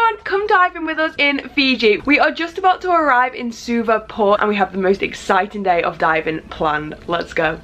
everyone, come diving with us in Fiji. We are just about to arrive in Suva port and we have the most exciting day of diving planned. Let's go.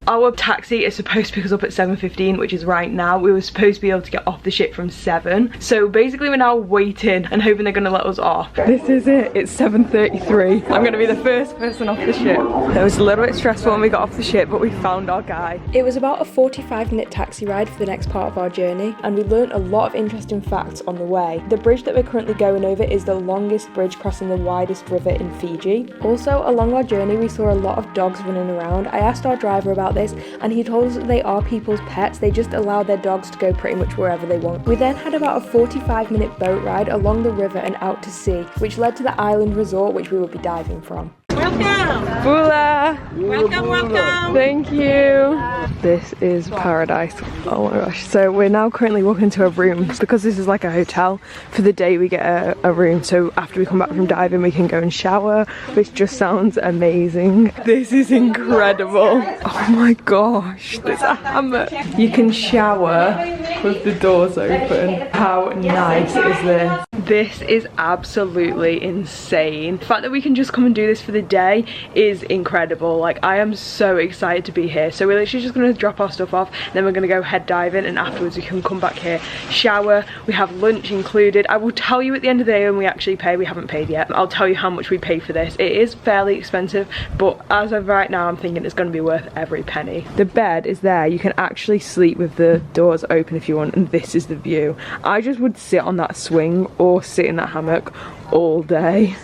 Our taxi is supposed to pick us up at 7:15, which is right now. We were supposed to be able to get off the ship from 7. So basically we're now waiting and hoping they're gonna let us off. This is it, it's 7:33. I'm gonna be the first person off the ship. It was a little bit stressful when we got off the ship, but we found our guy. It was about a 45-minute taxi ride for the next part of our journey, and we learnt a lot of interesting facts on the way. The bridge that we're currently going over is the longest bridge crossing the widest river in Fiji. Also, along our journey we saw a lot of dogs running around. I asked our driver about this and he told us that they are people's pets. They just allow their dogs to go pretty much wherever they want. We then had about a 45-minute boat ride along the river and out to sea, which led to the island resort which we will be diving from. Welcome! Bula! Welcome, welcome! Thank you! This is paradise. Oh my gosh. So we're now currently walking into a room. Because this is like a hotel, for the day we get a room. So after we come back from diving we can go and shower, which just sounds amazing. This is incredible. Oh my gosh, there's a hammock. You can shower with the doors open. How nice is this? This is absolutely insane. The fact that we can just come and do this for the day is incredible. Like, I am so excited to be here. So we're literally just gonna drop our stuff off, then we're gonna go head diving, and afterwards we can come back here, shower. We have lunch included. I will tell you at the end of the day when we actually pay. We haven't paid yet. I'll tell you how much we pay for this. It is fairly expensive, but as of right now I'm thinking it's gonna be worth every penny. The bed is there. You can actually sleep with the doors open if you want, and this is the view. I just would sit on that swing or sit in that hammock all day.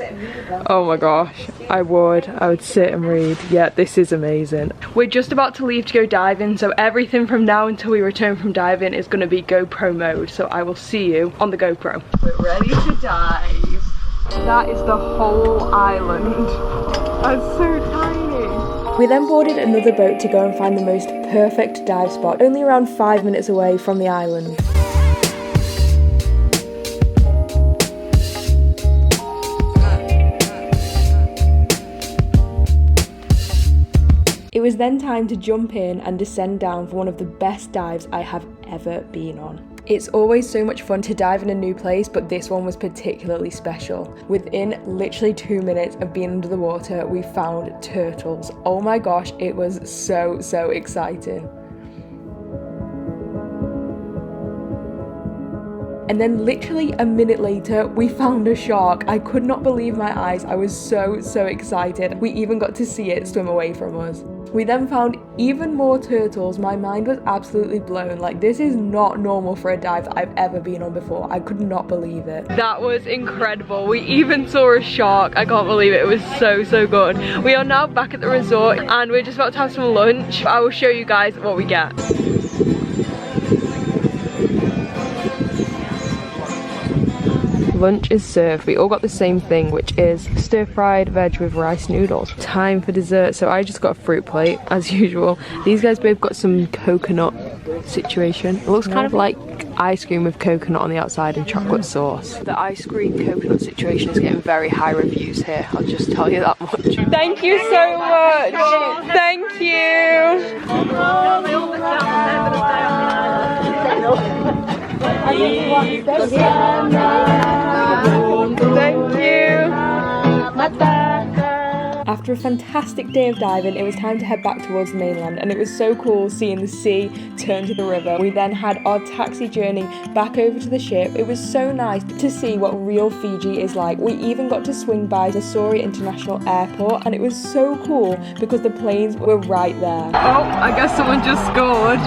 Oh my gosh, I would sit and read. Yeah, this is amazing. We're just about to leave to go diving, so everything from now until we return from diving is going to be GoPro mode, so I will see you on the GoPro. We're ready to dive. That is the whole island. That's so tiny. We then boarded another boat to go and find the most perfect dive spot, only around 5 minutes away from the island. It was then time to jump in and descend down for one of the best dives I have ever been on. It's always so much fun to dive in a new place, but this one was particularly special. Within literally 2 minutes of being under the water, we found turtles. Oh my gosh, it was so exciting. And then literally a minute later, we found a shark. I could not believe my eyes. I was so excited. We even got to see it swim away from us. We then found even more turtles. My mind was absolutely blown. Like, this is not normal for a dive that I've ever been on before. I could not believe it. That was incredible. We even saw a shark. I can't believe it. It was so good. We are now back at the resort and we're just about to have some lunch. I will show you guys what we get. Lunch is served. We all got the same thing, which is stir-fried veg with rice noodles. Time for dessert. So I just got a fruit plate, as usual. These guys both got some coconut situation. It looks kind of like ice cream with coconut on the outside and chocolate sauce. The ice cream coconut situation is getting very high reviews here. I'll just tell you that much. Thank you so much. Thank you. Thank you. After a fantastic day of diving, it was time to head back towards the mainland, and it was so cool seeing the sea turn to the river. We then had our taxi journey back over to the ship. It was so nice to see what real Fiji is like. We even got to swing by the Toberua International Airport, and it was so cool because the planes were right there. Oh, I guess someone just scored.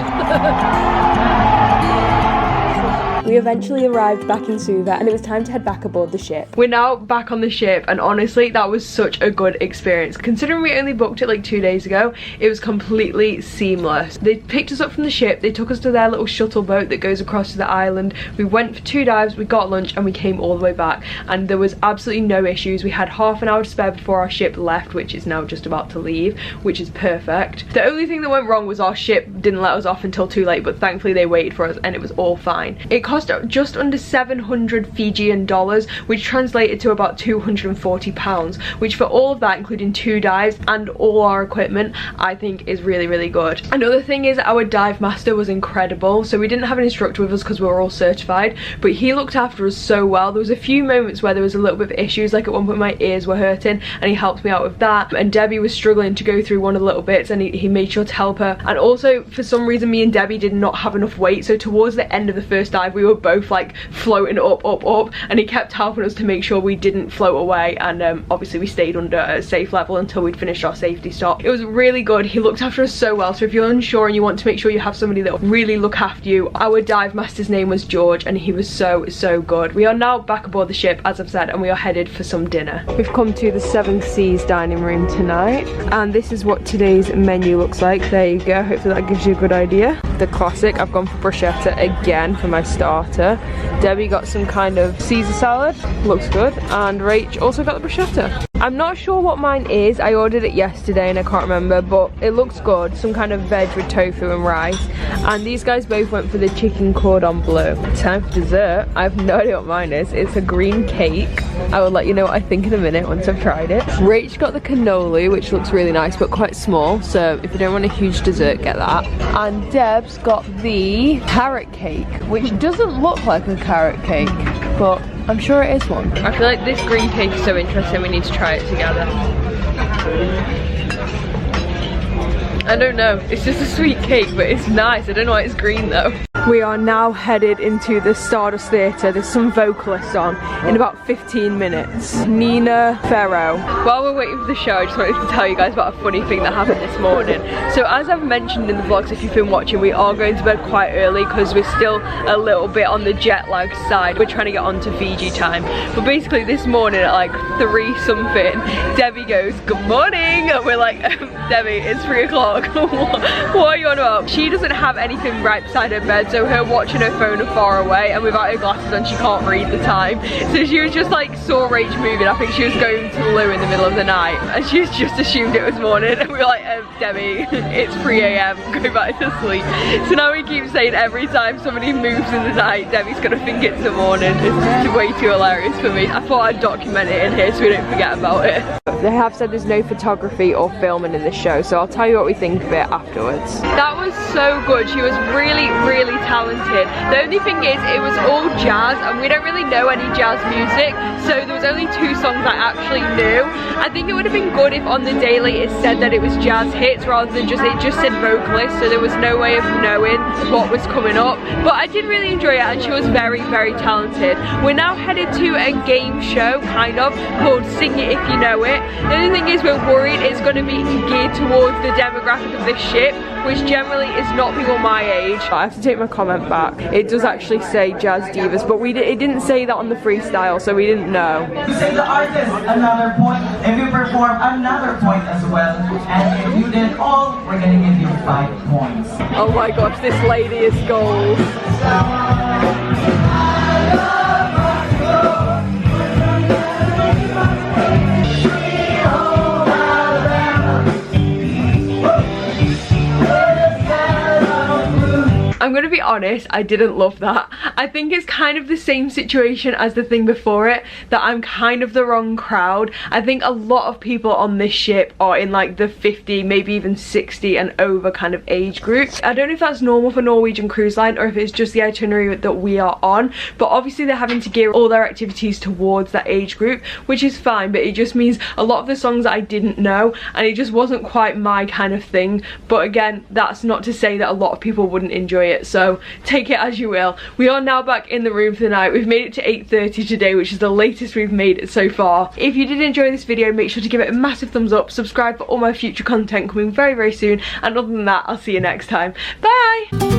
We eventually arrived back in Suva and it was time to head back aboard the ship. We're now back on the ship and honestly that was such a good experience. Considering we only booked it like 2 days ago, it was completely seamless. They picked us up from the ship, they took us to their little shuttle boat that goes across to the island. We went for 2 dives, we got lunch and we came all the way back and there was absolutely no issues. We had half an hour to spare before our ship left, which is now just about to leave, which is perfect. The only thing that went wrong was our ship didn't let us off until too late, but thankfully they waited for us and it was all fine. It cost cost just under 700 Fijian dollars, which translated to about 240 pounds, which for all of that, including 2 dives and all our equipment, I think is really, really good. Another thing is our dive master was incredible. So we didn't have an instructor with us because we were all certified, but he looked after us so well. There was a few moments where there was a little bit of issues, like at one point my ears were hurting and he helped me out with that, and Debbie was struggling to go through one of the little bits and he made sure to help her. And also for some reason me and Debbie did not have enough weight, so towards the end of the first dive we were both like floating up, and he kept helping us to make sure we didn't float away, and obviously we stayed under a safe level until we'd finished our safety stop. It was really good. He looked after us so well, so if you're unsure and you want to make sure you have somebody that will really look after you, our dive master's name was George and he was so good. We are now back aboard the ship, as I've said, and we are headed for some dinner. We've come to the Seven Seas dining room tonight, and this is what today's menu looks like. There you go, hopefully that gives you a good idea. The classic, I've gone for bruschetta again for my starter. Debbie got some kind of Caesar salad, looks good, and Rach also got the bruschetta. I'm not sure what mine is, I ordered it yesterday and I can't remember, but it looks good. Some kind of veg with tofu and rice. And these guys both went for the chicken cordon bleu. Time for dessert. I have no idea what mine is. It's a green cake. I will let you know what I think in a minute once I've tried it. Rach got the cannoli, which looks really nice but quite small, so if you don't want a huge dessert, get that. And Deb's got the carrot cake, which doesn't look like a carrot cake, but I'm sure it is one. I feel like this green cake is so interesting, we need to try it together. I don't know, it's just a sweet cake, but it's nice. I don't know why it's green though. We are now headed into the Stardust Theatre. There's some vocalists on in about 15 minutes. Nina Farrow. While we're waiting for the show, I just wanted to tell you guys about a funny thing that happened this morning. So as I've mentioned in the vlogs, if you've been watching, we are going to bed quite early because we're still a little bit on the jet lag side. We're trying to get on to Fiji time. But basically this morning at like 3 something, Debbie goes, "Good morning," and we're like, Debbie, it's 3 o'clock. What are you on about? She doesn't have anything right beside her bed, so her watching her phone are far away, and without her glasses on she can't read the time. So she was just like saw Rach moving. I think she was going to the loo in the middle of the night and she just assumed it was morning, and we were like, Debbie, it's 3 AM, go back to sleep. So now we keep saying every time somebody moves in the night, Debbie's gonna think it's the morning. It's just way too hilarious for me. I thought I'd document it in here so we don't forget about it. They have said there's no photography or filming in this show, so I'll tell you what we think of it afterwards. That was so good. She was really talented. The only thing is it was all jazz and we don't really know any jazz music, so there was only 2 songs I actually knew. I think it would have been good if on the daily it said that it was jazz hits rather than just said vocalist, so there was no way of knowing what was coming up. But I did really enjoy it and she was very talented. We're now headed to a game show kind of called Sing It If You Know It. The only thing is we're worried it's going to be geared towards the demographic of this ship, which generally is not people my age. I have to take my comment back. It does actually say Jazz Divas, but it didn't say that on the freestyle, so we didn't know. You say the artist another point, if you perform another point as well, and if you did all, we're gonna give you 5 points. Oh my gosh, this lady is gold. I'm gonna be honest, I didn't love that. I think it's kind of the same situation as the thing before it, that I'm kind of the wrong crowd. I think a lot of people on this ship are in like the 50, maybe even 60 and over kind of age groups. I don't know if that's normal for Norwegian Cruise Line or if it's just the itinerary that we are on, but obviously they're having to gear all their activities towards that age group, which is fine, but it just means a lot of the songs I didn't know and it just wasn't quite my kind of thing. But again, that's not to say that a lot of people wouldn't enjoy it, so take it as you will. We are now back in the room for the night. We've made it to 8:30 today, which is the latest we've made it so far. If you did enjoy this video, make sure to give it a massive thumbs up, subscribe for all my future content coming very soon, and other than that, I'll see you next time. Bye!